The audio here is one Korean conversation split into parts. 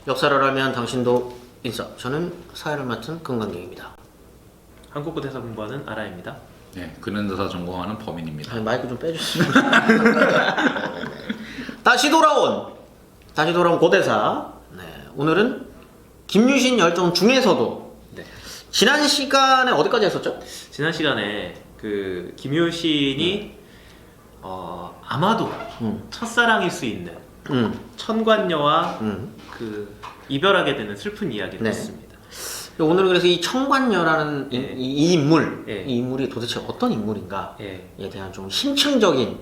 역사를 알면 당신도 인싸. 저는 사회를 맡은 금강경입니다. 한국어 대사 공부하는 아라입니다. 네, 근현대사 전공하는 범인입니다. 아니, 마이크 좀 빼주시면. 다시 돌아온 고대사. 네, 오늘은 김유신 열정 중에서도 네. 지난 시간에 어디까지 했었죠? 지난 시간에 그 김효신이 아마도 첫사랑일 수 있는 천관녀와 그 이별하게 되는 슬픈 이야기를 네. 했습니다. 오늘은 그래서 이 청관녀라는 예. 이 인물, 예. 이 인물이 도대체 어떤 인물인가에 예. 대한 좀 심층적인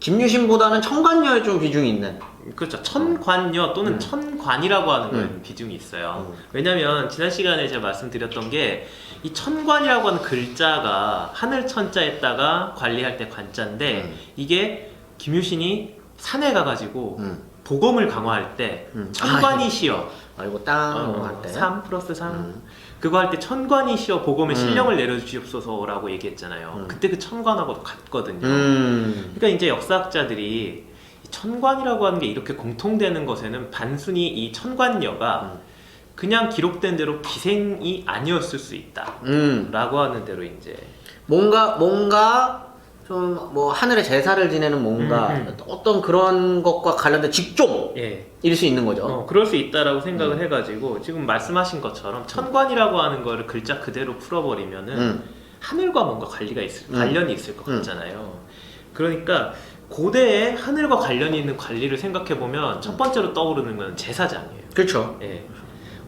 김유신보다는 청관녀에 좀 비중이 있는. 그렇죠. 천관녀 또는 천관이라고 하는 거에는 비중이 있어요. 왜냐면 지난 시간에 제가 말씀드렸던 게 이 천관이라고 하는 글자가 하늘 천자에다가 관리할 때 관자인데 이게 김유신이 산에 가가지고 복음을 강화할 때 천관이 시여 아이고 땅 할 때. 3 플러스 3 그거 할 때 천관이 시여 복음의 신령을 내려주시옵소서라고 얘기했잖아요. 그때 그 천관하고도 같거든요. 그러니까 이제 역사학자들이 이 천관이라고 하는 게 이렇게 공통되는 것에는 단순히 이 천관녀가 그냥 기록된 대로 기생이 아니었을 수 있다 라고 하는 대로 이제 뭔가 좀 뭐 하늘의 제사를 지내는 뭔가 어떤 그런 것과 관련된 직종일 예. 수 있는 거죠. 그럴 수 있다라고 생각을 해가지고 지금 말씀하신 것처럼 천관이라고 하는 거를 글자 그대로 풀어버리면은 하늘과 뭔가 관련이 있을 것 같잖아요. 그러니까 고대에 하늘과 관련이 있는 관리를 생각해보면 첫 번째로 떠오르는 건 제사장이에요. 그렇죠. 예.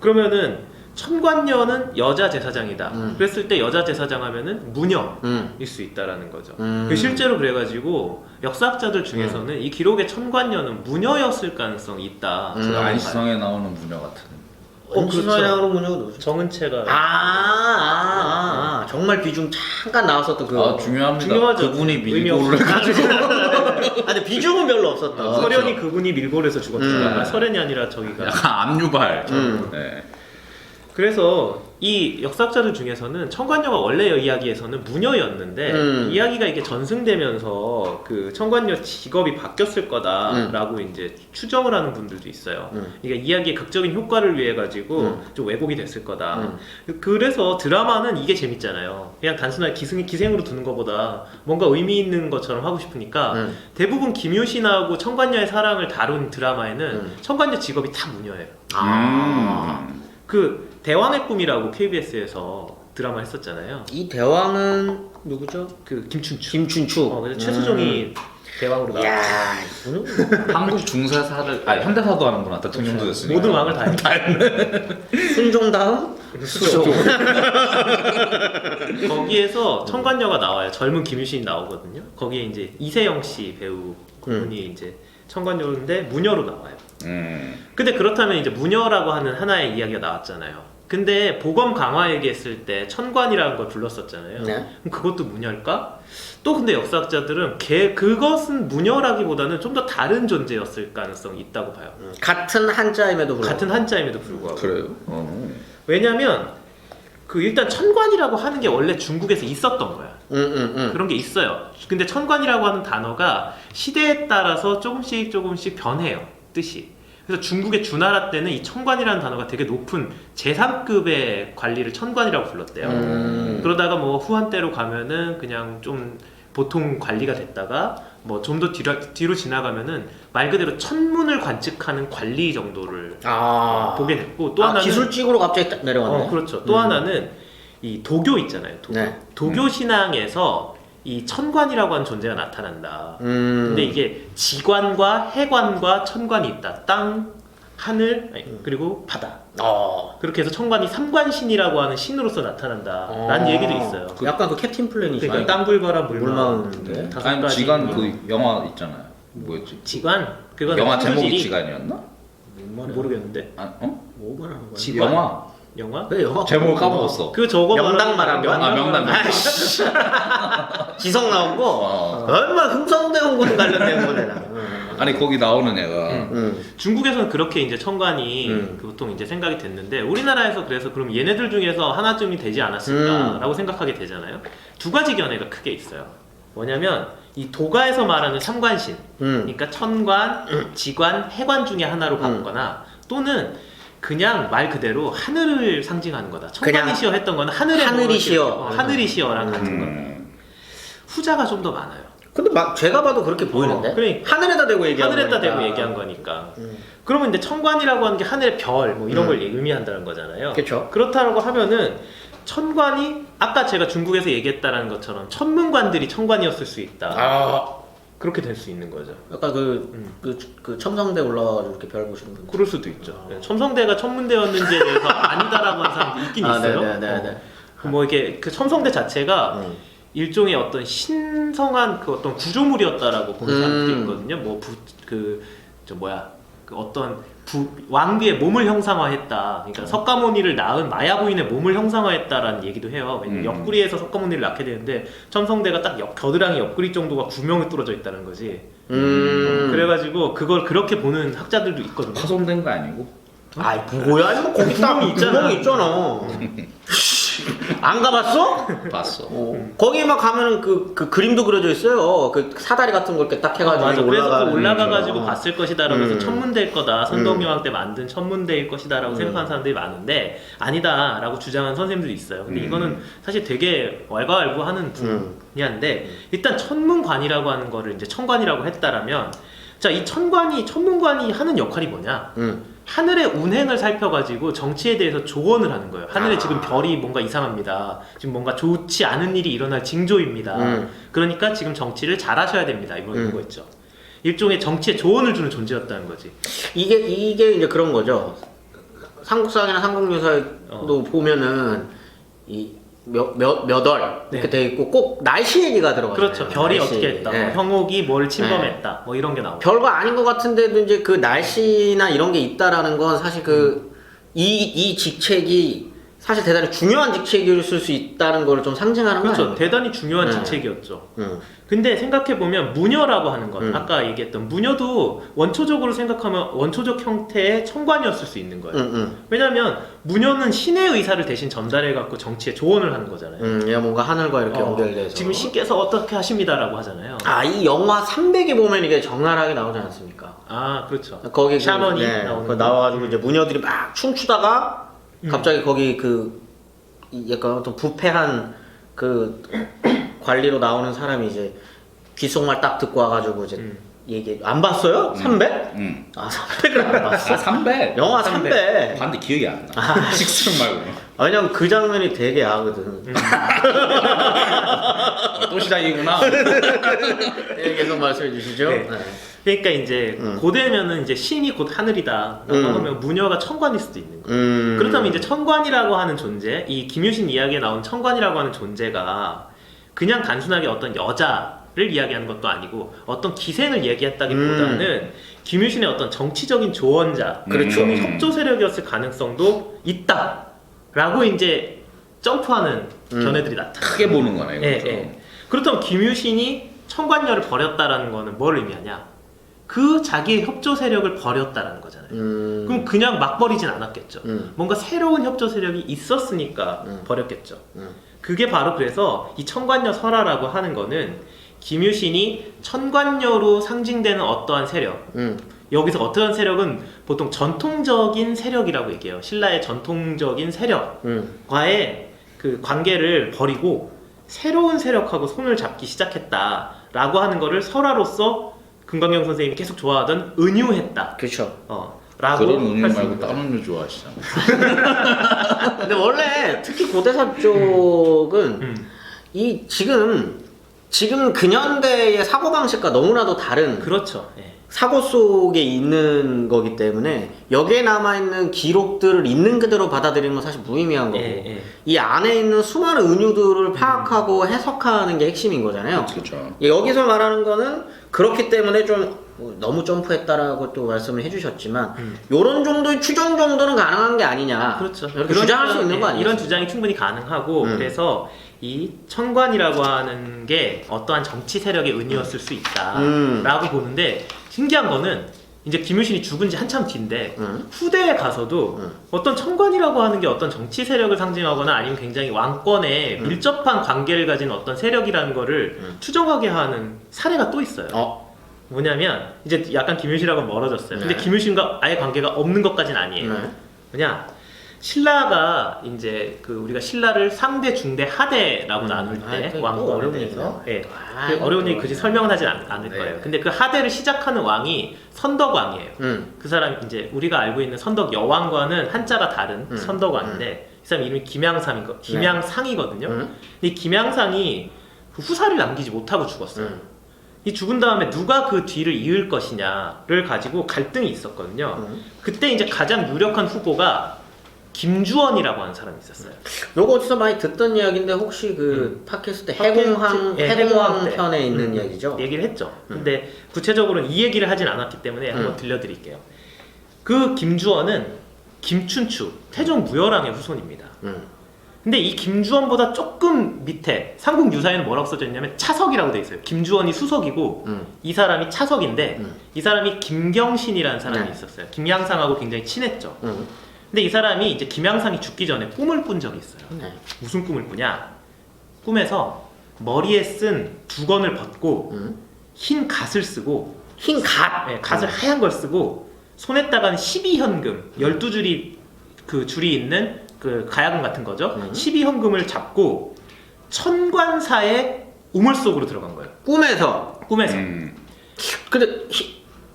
그러면은 천관녀는 여자 제사장이다. 그랬을 때 여자 제사장 하면은 무녀일 수 있다라는 거죠. 실제로 그래가지고 역사학자들 중에서는 이 기록의 천관녀는 무녀였을 가능성이 있다. 그 안시성에 나오는 무녀 같은. 안시성이라는 문제가 누구죠? 정은채가 정말 비중 잠깐 나왔었던 그. 중요합니다. 중요하죠. 그분이 의미 밀고를 가지고. 근데 비중은 별로 없었다. 설현이 그분이 밀골에서 죽었잖아. 설현이 아니라 저기가. 약간 압류발. 네. 그래서 이 역사학자들 중에서는 천관녀가 원래 이야기에서는 무녀였는데 이야기가 이게 전승되면서 그 천관녀 직업이 바뀌었을 거다라고 이제 추정을 하는 분들도 있어요. 그러니까 이야기의 극적인 효과를 위해 가지고 좀 왜곡이 됐을 거다. 그래서 드라마는 이게 재밌잖아요. 그냥 단순하게 기생으로 두는 것보다 뭔가 의미 있는 것처럼 하고 싶으니까 대부분 김효신하고 천관녀의 사랑을 다룬 드라마에는 천관녀 직업이 다 무녀예요. 그 대왕의 꿈이라고 KBS에서 드라마 했었잖아요. 이 대왕은 누구죠? 그 김춘추. 김춘추. 그래서 최수종이 대왕으로 나왔죠. 이야, 이거는 한국 중세사를 현대사도 하는구나. 대통령도 됐으니까. 모든 왕을 다 했네. 순종 다음 수종. 거기에서 천관녀가 나와요. 젊은 김유신이 나오거든요. 거기에 이제 이세영 씨 배우 그분이 이제 천관녀인데 무녀로 나와요. 근데 그렇다면 이제 무녀라고 하는 하나의 이야기가 나왔잖아요. 근데 복엄 강화 얘기했을 때 천관이라는 걸 불렀었잖아요. 네. 그럼 그것도 무녀일까? 또 근데 역사학자들은 그것은 무녀라기보다는 좀 더 다른 존재였을 가능성이 있다고 봐요. 같은 한자임에도 불구하고. 같은 한자임에도 불구하고. 그래요? 왜냐면 그 일단 천관이라고 하는 게 원래 중국에서 있었던 거야. 그런 게 있어요. 근데 천관이라고 하는 단어가 시대에 따라서 조금씩 변해요. 뜻이. 그래서 중국의 주나라 때는 이 천관이라는 단어가 되게 높은 제3급의 관리를 천관이라고 불렀대요. 그러다가 뭐 후한 때로 가면은 그냥 좀 보통 관리가 됐다가 뭐 좀 더 뒤로 지나가면은 말 그대로 천문을 관측하는 관리 정도를 보게 됐고 또 하나는 기술직으로 갑자기 딱 내려왔네. 그렇죠. 또 하나는 이 도교 있잖아요. 도교 신앙에서 이 천관이라고 하는 존재가 나타난다. 근데 이게 지관과 해관과 천관이 있다. 땅, 하늘, 그리고 바다. 그렇게 해서 천관이 삼관신이라고 하는 신으로서 나타난다. 라는 얘기도 있어요. 약간 그 캡틴 플랜이죠. 그러니까 땅불바람 물마음인데. 다섯 아니 가지 지간 그 영화 있잖아요. 뭐였지? 지관? 그건 영화 제목이 수질이- 지간이었나? 모르겠는데. 뭐 말하는 거야? 지관? 영화? 왜 영화? 제목을 까먹었어. 그 저거 명당 말한 거야? 명당. 지성 나온 거? 얼마 흥성대원군 관련된 거잖아. 아니 거기 나오는 애가 중국에서는 그렇게 이제 천관이 보통 이제 생각이 됐는데 우리나라에서 그래서 그럼 얘네들 중에서 하나쯤이 되지 않았을까라고 생각하게 되잖아요. 두 가지 견해가 크게 있어요. 뭐냐면 이 도가에서 말하는 삼관신, 그러니까 천관, 지관, 해관 중에 하나로 봤거나 또는 그냥 말 그대로 하늘을 상징하는 거다. 그냥 청관이시여 했던 거는 하늘의 하늘이시여. 하늘이시여랑 같은 거다. 후자가 좀 더 많아요. 근데 막 제가 봐도 그렇게 보이는데. 그러니까. 하늘에다 대고 얘기한 하늘에다 거니까. 대고 얘기한 거니까. 그러면 이제 청관이라고 하는 게 하늘의 별 뭐 이런 걸 의미한다는 거잖아요. 그렇죠. 그렇다고 하면은 천관이 아까 제가 중국에서 얘기했다라는 것처럼 천문관들이 천관이었을 수 있다. 아, 그렇게 될 수 있는 거죠. 약간 그 첨성대 올라가지고 이렇게 별 보시는 분. 그럴 수도 있죠. 첨성대가 천문대였는지에 대해서 아니다라고 하는 사람도 있긴 있어요. 네네네. 뭐 이게 그 첨성대 자체가 일종의 어떤 신성한 그 어떤 구조물이었다라고 보는 사람들이 있거든요. 뭐 그 어떤 왕비의 몸을 형상화했다. 그러니까 석가모니를 낳은 마야 부인의 몸을 형상화했다라는 얘기도 해요. 왜냐면 옆구리에서 석가모니를 낳게 되는데 첨성대가 딱 겨드랑이 옆구리 정도가 구멍이 뚫어져 있다는 거지. 그래가지고 그걸 그렇게 보는 학자들도 있거든요. 파손된 거 아니고? 아이 뭐야 이거 거기 딱 구멍이 있잖아. 안 가봤어? 봤어. 거기 막 가면은 그 그림도 그려져 있어요. 그 사다리 같은 걸 이렇게 딱 해가지고 맞아. 그래서 올라가는 올라가가지고 거죠. 봤을 것이다라고 해서 천문대일 거다. 선덕여왕 때 만든 천문대일 것이다라고 생각하는 사람들이 많은데 아니다라고 주장하는 선생님들이 있어요. 근데 이거는 사실 되게 왈가왈부하는 분야인데 일단 천문관이라고 하는 거를 이제 천관이라고 했다라면 자, 이 천문관이 하는 역할이 뭐냐? 하늘의 운행을 살펴가지고 정치에 대해서 조언을 하는 거예요. 하늘에 지금 별이 뭔가 이상합니다. 지금 뭔가 좋지 않은 일이 일어날 징조입니다. 그러니까 지금 정치를 잘하셔야 됩니다. 이런 거였죠. 일종의 정치에 조언을 주는 존재였다는 거지. 이게 이제 그런 거죠. 삼국사기나 삼국유사도 보면은 이 몇 월 이렇게 돼 있고 꼭 날씨 얘기가 들어가요. 그렇죠. 별이 날씨. 어떻게 했다. 네. 뭐 형옥이 뭘 침범했다. 뭐 이런 게 나오고. 별거 아닌 것 같은데도 이제 그 날씨나 이런 게 있다라는 건 사실 이 직책이 사실 대단히 중요한 직책일 수 있다는 걸 좀 상징하는 그렇죠. 거예요. 대단히 중요한 직책이었죠. 근데 생각해보면 무녀라고 하는 것, 아까 얘기했던 무녀도 원초적으로 생각하면 원초적 형태의 천관이었을 수 있는 거예요. 왜냐면 무녀는 신의 의사를 대신 전달해갖고 정치에 조언을 하는 거잖아요. 얘가 뭔가 하늘과 이렇게 연결돼서 지금 신께서 어떻게 하십니다라고 하잖아요. 아, 이 영화 300에 보면 이게 적나라하게 나오지 않습니까? 아, 그렇죠. 거기 샤먼이 나오는 나오는 나와가지고 이제 무녀들이 막 춤추다가 갑자기 거기 약간 어떤 부패한 그 관리로 나오는 사람이 이제 귓속말 딱 듣고 와가지고 이제 얘기 안 봤어요? 300? 아 300을 안 봤어. 300. 영화 300. 봤는데 기억이 안 나. 식스형 말고. 왜냐면 그 장면이 되게 야하거든. 또 시작이구나. 네, 계속 말씀해 주시죠. 네. 그러니까 이제 고대면은 이제 신이 곧 하늘이다라고 하면 무녀가 천관일 수도 있는 거예요. 그렇다면 이제 천관이라고 하는 존재, 이 김유신 이야기에 나온 천관이라고 하는 존재가 그냥 단순하게 어떤 여자를 이야기하는 것도 아니고 어떤 기생을 얘기했다기보다는 김유신의 어떤 정치적인 조언자, 그렇죠. 협조 세력이었을 가능성도 있다라고 이제 점프하는 견해들이 나타나요. 크게 보는 거네 이거. 예. 그렇다면 김유신이 천관녀를 버렸다라는 거는 뭘 의미하냐? 그 자기의 협조 세력을 버렸다라는 거잖아요. 그럼 그냥 막 버리진 않았겠죠. 뭔가 새로운 협조 세력이 있었으니까 버렸겠죠. 그게 바로 그래서 이 천관녀 설화라고 하는 거는 김유신이 천관녀로 상징되는 어떠한 세력, 여기서 어떠한 세력은 보통 전통적인 세력이라고 얘기해요. 신라의 전통적인 세력과의 그 관계를 버리고 새로운 세력하고 손을 잡기 시작했다라고 하는 거를 설화로서 금강경 선생님이 계속 좋아하던 은유했다. 그렇죠. 라고 그런 은유 할 수 말고 있는 거예요. 다른 은유 좋아하시잖아. 근데 원래 특히 고대사 쪽은 이 지금 근현대의 사고방식과 너무나도 다른 그렇죠. 예. 사고 속에 있는 거기 때문에 여기에 남아있는 기록들을 있는 그대로 받아들이는 건 사실 무의미한 거고 이 안에 있는 수많은 은유들을 파악하고 해석하는 게 핵심인 거잖아요. 그렇죠. 여기서 말하는 거는 그렇기 때문에 좀 너무 점프했다라고 또 말씀을 해주셨지만 요런 정도의 추정 정도는 가능한 게 아니냐, 그렇죠. 이렇게 주장할 수 있는 거 아니에요? 이런 주장이 충분히 가능하고 그래서 이 천관이라고 하는 게 어떠한 정치 세력의 은유였을 수 있다라고 보는데 신기한 거는 이제 김유신이 죽은 지 한참 뒤인데 후대에 가서도 어떤 천관이라고 하는 게 어떤 정치 세력을 상징하거나 아니면 굉장히 왕권에 밀접한 관계를 가진 어떤 세력이라는 거를 추정하게 하는 사례가 또 있어요. 뭐냐면 이제 약간 김유신하고 멀어졌어요. 근데 김유신과 아예 관계가 없는 것까지는 아니에요. 뭐냐? 신라가 이제 그 우리가 신라를 상대, 중대, 하대라고 나눌 때 또 왕권에 어려운 대해서 얘기네. 그 어려운 얘기 굳이 설명은 하진 않을 네. 거예요. 근데 그 하대를 시작하는 왕이 선덕왕이에요. 그 사람 이제 우리가 알고 있는 선덕 여왕과는 한자가 다른 선덕왕인데 이 사람 이름이 김양상이거든요. 근데 이 김양상이 그 후사를 남기지 못하고 죽었어요. 이 죽은 다음에 누가 그 뒤를 이을 것이냐를 가지고 갈등이 있었거든요. 그때 이제 가장 유력한 후보가 김주원이라고 하는 사람이 있었어요. 요거 어디서 많이 듣던 이야기인데 혹시 그 팟캐스트 해공왕 예, 해공왕 때. 편에 있는 이야기죠? 얘기를 했죠. 근데 구체적으로는 이 얘기를 하진 않았기 때문에 한번 들려드릴게요. 그 김주원은 김춘추 태종 무열왕의 후손입니다. 근데 이 김주원보다 조금 밑에 삼국 유사에는 뭐라고 써져 있냐면 차석이라고 돼 있어요. 김주원이 수석이고 이 사람이 차석인데 이 사람이 김경신이라는 사람이 네. 있었어요. 김양상하고 굉장히 친했죠. 근데 이 사람이 이제 김양상이 죽기 전에 꿈을 꾼 적이 있어요. 네. 무슨 꿈을 꾸냐? 꿈에서 머리에 쓴 두건을 벗고 흰 갓을 쓰고 흰 갓. 네, 갓을 하얀 걸 쓰고 손에다가는 12현금 12줄이 그 줄이 있는 그 가야금 같은 거죠. 12현금을 잡고 천관사의 우물 속으로 들어간 거예요. 꿈에서. 꿈에서. 근데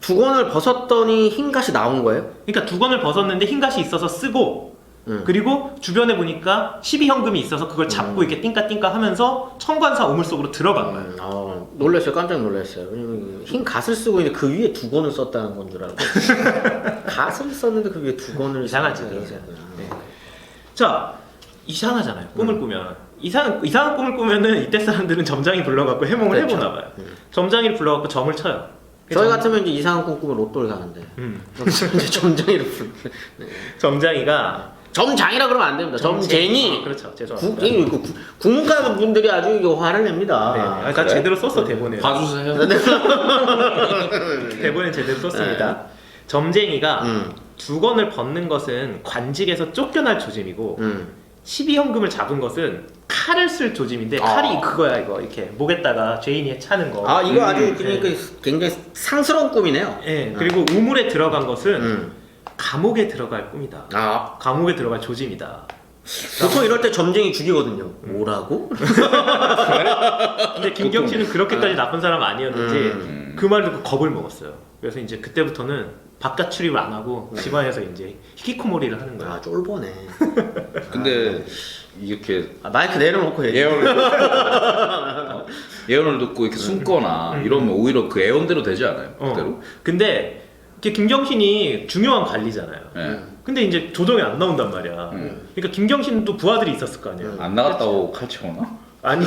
두건을 벗었더니 흰 갓이 나온 거예요? 그러니까 두건을 벗었는데 흰 갓이 있어서 쓰고 그리고 주변에 보니까 12현금이 있어서 그걸 잡고 이렇게 띵까띵까 하면서 천관사 우물 속으로 들어간 거예요. 놀랐어요. 깜짝 놀랐어요. 왜냐면 흰 갓을 쓰고 있는데 그 위에 두건을 썼다는 건 줄 알고. 갓을 썼는데 그 위에 두건을 이상하지. 썼다는 네. 자, 이상하잖아요. 꿈을 꾸면 이상한 꿈을 꾸면은 이때 사람들은 점장이 불러갖고 해몽을 그렇죠. 해보나 봐요. 점장이를 불러갖고 점을 쳐요. 저희 같으면 이제 이상한 꿈 꾸면 로또를 사는데. 이제 점장이를 불러. 점장이가 점장이라 그러면 안 됩니다. 점쟁이. 그렇죠. 죄송합니다. 국문과 분들이 아주 이거 화를 냅니다. 네, 아까 제대로 썼어 대본에. 봐주세요. 대본에 제대로 썼습니다. 점쟁이가 두건을 벗는 것은 관직에서 쫓겨날 조짐이고 12현금을 잡은 것은 칼을 쓸 조짐인데 칼이 그거야 이거 이렇게 목에다가 죄인이 차는 거. 아 이거 아주 그러니까 굉장히 상스러운 꿈이네요. 네, 그리고 우물에 들어간 것은 감옥에 들어갈 꿈이다. 아 감옥에 들어갈 조짐이다. 보통 이럴 때 점쟁이 죽이거든요. 뭐라고? 근데 김경신은 그렇게까지 나쁜 사람 아니었는지 그 말을 듣고 겁을 먹었어요. 그래서 이제 그때부터는 바깥 출입을 안 하고 집안에서 이제 히키코모리를 하는 거야. 아 쫄보네. 근데 이렇게 마이크 내려놓고 얘기해. 예언을 듣고 이렇게 숨거나 이러면 오히려 그 예언대로 되지 않아요? 그대로? 근데 이게 김경신이 중요한 관리잖아요. 네. 근데 이제 조정이 안 나온단 말이야. 그러니까 김경신도 부하들이 있었을 거 아니에요. 안 나갔다고 칼치거나? 아니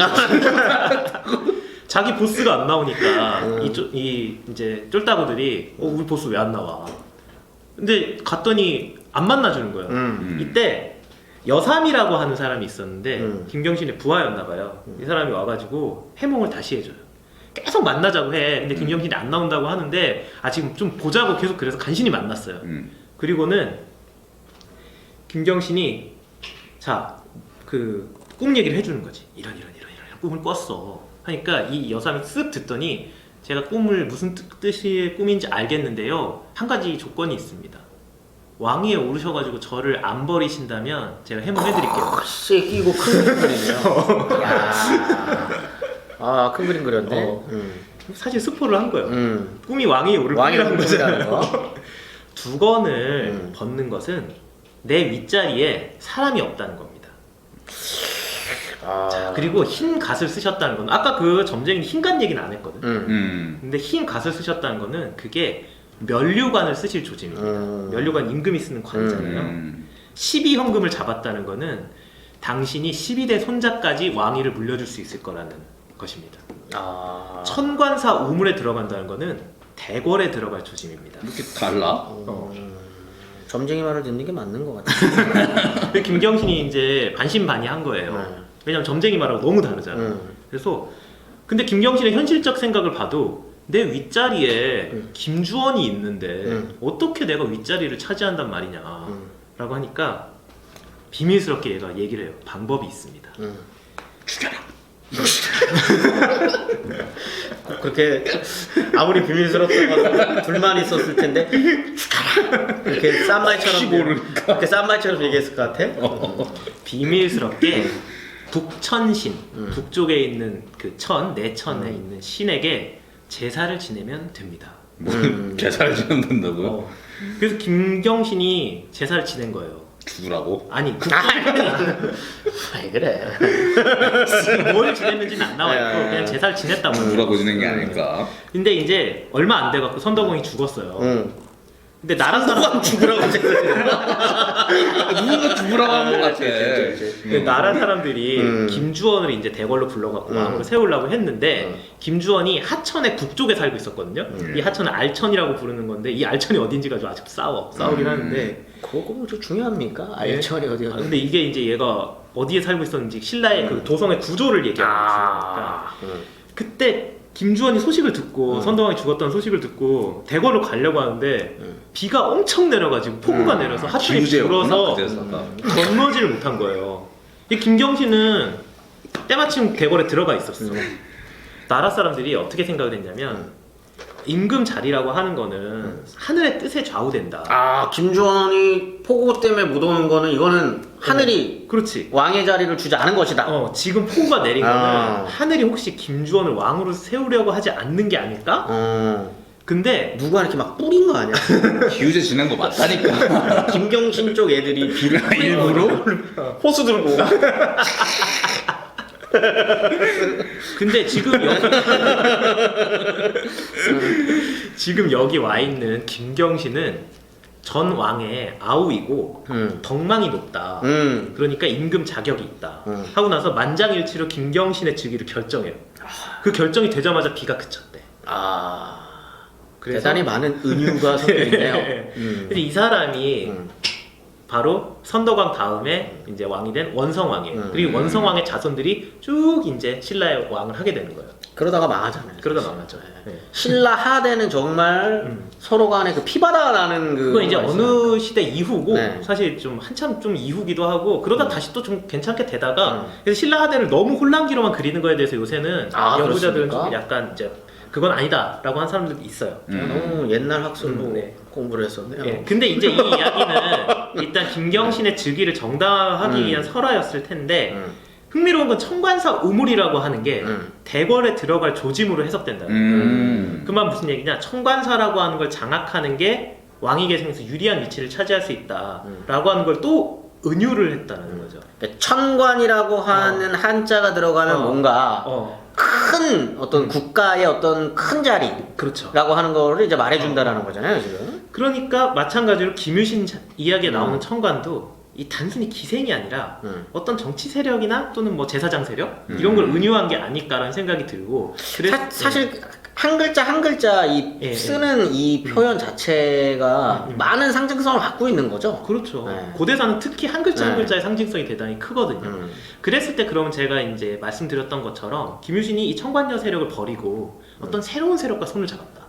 자기 보스가 안 나오니까 이 이제 쫄따구들이 우리 보스 왜 안 나와? 근데 갔더니 안 만나주는 거예요. 이때 여삼이라고 하는 사람이 있었는데 김경신의 부하였나 봐요. 이 사람이 와가지고 해몽을 다시 해줘요. 계속 만나자고 해. 근데 김경신이 안 나온다고 하는데 지금 좀 보자고 계속 그래서 간신히 만났어요. 그리고는 김경신이 그 꿈 얘기를 해주는 거지. 이런 꿈을 꿨어. 하니까 이 여삼이 쓱 듣더니 제가 꿈을 무슨 뜻의 꿈인지 알겠는데요. 한 가지 조건이 있습니다. 왕위에 오르셔가지고 저를 안 버리신다면 제가 해몽해드릴게요. 씨 이거 큰 그림 그리네요. 큰 그림 그렸네. 사실 스포를 한 거예요. 꿈이 왕위에 오를 꿈이라는 거잖아요. 두건을 벗는 것은 내 윗자리에 사람이 없다는 겁니다. 자, 그리고 흰 갓을 쓰셨다는 건 아까 그 점쟁이 흰갓 얘기는 안 했거든. 근데 흰 갓을 쓰셨다는 거는 그게 면류관을 쓰실 조짐입니다. 면류관 임금이 쓰는 관이잖아요. 12현금을 잡았다는 거는 당신이 12대 손자까지 왕위를 물려줄 수 있을 거라는 것입니다. 천관사 우물에 들어간다는 거는 대궐에 들어갈 조짐입니다. 이렇게 달라? 점쟁이 말을 듣는 게 맞는 것 같아요. 김경신이 이제 반신반의한 거예요. 왜냐면 점쟁이 말하고 너무 다르잖아. 그래서 근데 김경신의 현실적 생각을 봐도 내 윗자리에 김주원이 있는데 어떻게 내가 윗자리를 차지한단 말이냐 라고 하니까 비밀스럽게 얘가 얘기를 해요. 방법이 있습니다. 죽여라! 그렇게 아무리 비밀스럽다고 둘만 있었을 텐데 죽여라! 이렇게 싼 혹시 말처럼 모르니까. 이렇게 싼 말처럼 얘기했을 것 같아. 비밀스럽게 북천신 북쪽에 있는 그 내천에 있는 신에게 제사를 지내면 됩니다. 제사를 지낸다고요? 어. 그래서 김경신이 제사를 지낸 거예요. 죽으라고? 아니 아이 그래. 뭘 지냈는지는 안 나와 있고 예. 그냥 제사를 지냈다고. 죽으라고 지낸 게 아닐까? 근데 이제 얼마 안 돼갖고 선덕왕이 죽었어요. 응. 근데 나라 사람 죽으라고 누군가 죽으라고 한 것 같아. 그 나라 사람들이 김주원을 이제 대궐로 불러갖고 왕으로 세우려고 했는데 김주원이 하천의 북쪽에 살고 있었거든요. 이 하천을 알천이라고 부르는 건데 이 알천이 어딘지 가지고 아직도 싸우긴 하는데. 그거 뭐 중요합니까? 알천이 어디가? 근데 이게 이제 얘가 어디에 살고 있었는지 신라의 그 도성의 구조를 얘기하고 있으니까 그때 김주원이 소식을 듣고 선덕왕이 죽었다는 소식을 듣고 대궐로 가려고 하는데 비가 엄청 내려가지고 폭우가 내려서 하천이 불어서 건너지를 못한 거예요. 이 김경신은 때마침 대궐에 들어가 있었어. 나라 사람들이 어떻게 생각을 했냐면 임금 자리라고 하는 거는 하늘의 뜻에 좌우된다. 아 김주원이 폭우 때문에 못 오는 거는 이거는 하늘이 그렇지. 왕의 자리를 주지 않은 것이다. 지금 폭우가 내린 거는 아. 하늘이 혹시 김주원을 왕으로 세우려고 하지 않는 게 아닐까? 근데 누가 이렇게 막 뿌린 거 아니야? 기우제 지낸 거 맞다니까. 김경신 쪽 애들이 비를 일부러? 호수 들고. 근데 지금 여기 와 있는 김경신은 전 왕의 아우이고 덕망이 높다. 그러니까 임금 자격이 있다. 하고 나서 만장일치로 김경신의 즉위를 결정해요. 그 결정이 되자마자 비가 그쳤대. 그래서 대단히 많은 은유가 섞여 있네요. 근데 이 사람이 바로 선덕왕 다음에 이제 왕이 된 원성왕이에요. 그리고 원성왕의 자손들이 쭉 이제 신라의 왕을 하게 되는 거예요. 그러다가 망하잖아요. 그러다 망하죠. 네. 신라 하대는 정말 서로 간에 그 피바다 나는 그건 이제 어느 시대 이후고 네. 사실 좀 한참 좀 이후기도 하고 그러다 다시 또 좀 괜찮게 되다가 그래서 신라 하대를 너무 혼란기로만 그리는 거에 대해서 요새는 연구자들은 좀 약간 이제 그건 아니다라고 한 사람들도 있어요. 너무 옛날 학술로 네. 공부를 했었네요. 예, 근데 이제 이 이야기는 일단 김경신의 즉위를 정당화하기 위한 설화였을 텐데 흥미로운 건 청관사 우물이라고 하는 게 대궐에 들어갈 조짐으로 해석된다는 거예요. 그 말 무슨 얘기냐? 청관사라고 하는 걸 장악하는 게 왕위 계승에서 유리한 위치를 차지할 수 있다라고 하는 걸 또 은유를 했다는 거죠. 천관이라고 하는 한자가 들어가면 뭔가 큰 어떤 국가의 어떤 큰 자리라고 그렇죠. 하는 거를 이제 말해준다라는 거잖아요 지금. 그러니까 마찬가지로 김유신 이야기에 나오는 청관도 이 단순히 기생이 아니라 어떤 정치 세력이나 또는 뭐 제사장 세력 이런 걸 은유한 게 아닐까라는 생각이 들고 사실 한 글자 한 글자 이 쓰는 이 표현 자체가 많은 상징성을 갖고 있는 거죠. 그렇죠. 네. 고대사는 특히 한 글자 한 글자의 상징성이 대단히 크거든요. 그랬을 때 그러면 제가 이제 말씀드렸던 것처럼 김유신이 이 청관녀 세력을 버리고 어떤 새로운 세력과 손을 잡았다.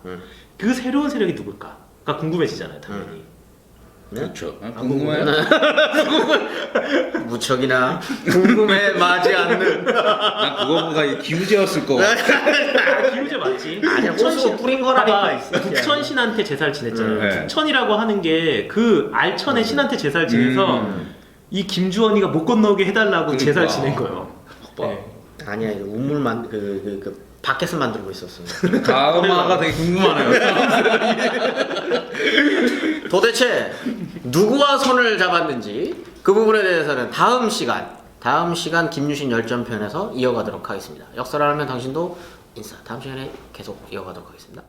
그 새로운 세력이 누굴까가 궁금해지잖아요, 당연히. 그렇죠. 궁금해? 무척이나 궁금해 마지 않는. 난 그거보다 기우제였을 거 같아. 기우제 맞지? 아니 호수 뿌린 거라니까 있어. 북천신한테 제사를 지냈잖아요. 네. 북천이라고 하는 게 그 알천의 신한테 제사를 지내서 이 김주원이가 못 건너게 해달라고 그러니까. 제사를 지낸 거예요. 네. 아니야 이거 우물만 그 바켓을 만들고 있었어. 다음화가 되게 궁금하네요. 도대체 누구와 손을 잡았는지 그 부분에 대해서는 다음 시간 김유신 열전편에서 이어가도록 하겠습니다. 역사를 알면 당신도 인사. 다음 시간에 계속 이어가도록 하겠습니다.